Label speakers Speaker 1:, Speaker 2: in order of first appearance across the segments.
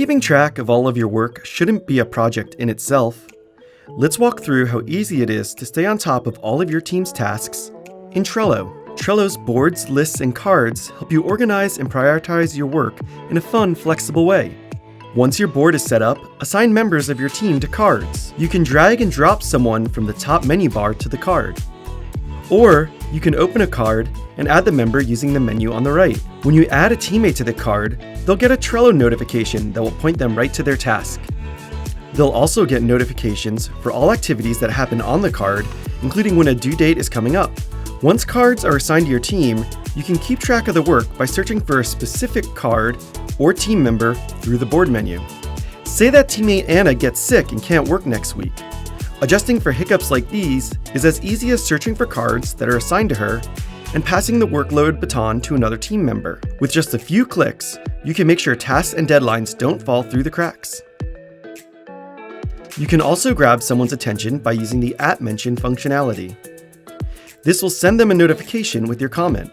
Speaker 1: keeping track of all of your work shouldn't be a project in itself, let's walk through how easy it is to stay on top of all of your team's tasks in Trello. Trello's boards, lists, and cards help you organize and prioritize your work in a fun, flexible way. Once your board is set up, assign members of your team to cards. You can drag and drop someone from the top menu bar to the card. Or you can open a card and add the member using the menu on the right. When you add a teammate to the card, they'll get a Trello notification that will point them right to their task. They'll also get notifications for all activities that happen on the card, including when a due date is coming up. Once cards are assigned to your team, you can keep track of the work by searching for a specific card or team member through the board menu. Say that teammate Anna gets sick and can't work next week. Adjusting for hiccups like these is as easy as searching for cards that are assigned to her and passing the workload baton to another team member. With just a few clicks, you can make sure tasks and deadlines don't fall through the cracks. You can also grab someone's attention by using the @mention functionality. This will send them a notification with your comment.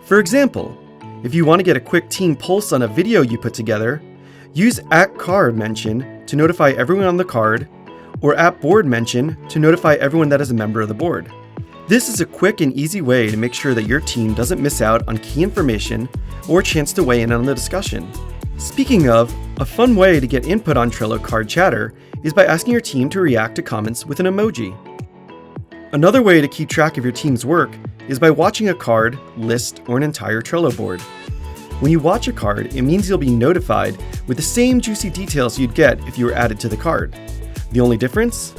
Speaker 1: For example, if you want to get a quick team pulse on a video you put together, use @card_mention to notify everyone on the card, or @board_mention to notify everyone that is a member of the board. This is a quick and easy way to make sure that your team doesn't miss out on key information or a chance to weigh in on the discussion. Speaking of, a fun way to get input on Trello card chatter is by asking your team to react to comments with an emoji. Another way to keep track of your team's work is by watching a card, list, or an entire Trello board. When you watch a card, it means you'll be notified with the same juicy details you'd get if you were added to the card. The only difference?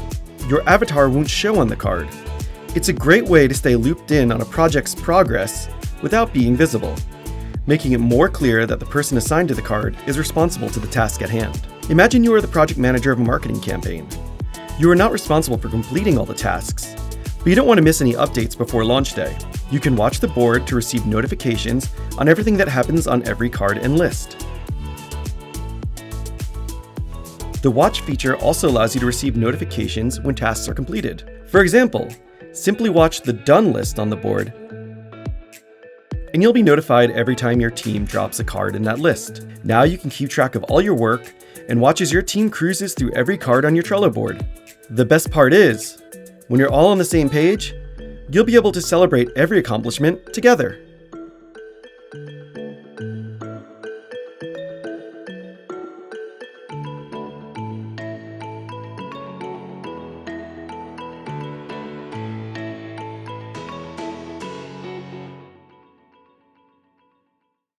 Speaker 1: Your avatar won't show on the card. It's a great way to stay looped in on a project's progress without being visible, making it more clear that the person assigned to the card is responsible to the task at hand. Imagine you are the project manager of a marketing campaign. You are not responsible for completing all the tasks, but you don't want to miss any updates before launch day. You can watch the board to receive notifications on everything that happens on every card and list. The watch feature also allows you to receive notifications when tasks are completed. For example, simply watch the done list on the board, and you'll be notified every time your team drops a card in that list. Now you can keep track of all your work and watch as your team cruises through every card on your Trello board. The best part is, when you're all on the same page, you'll be able to celebrate every accomplishment together.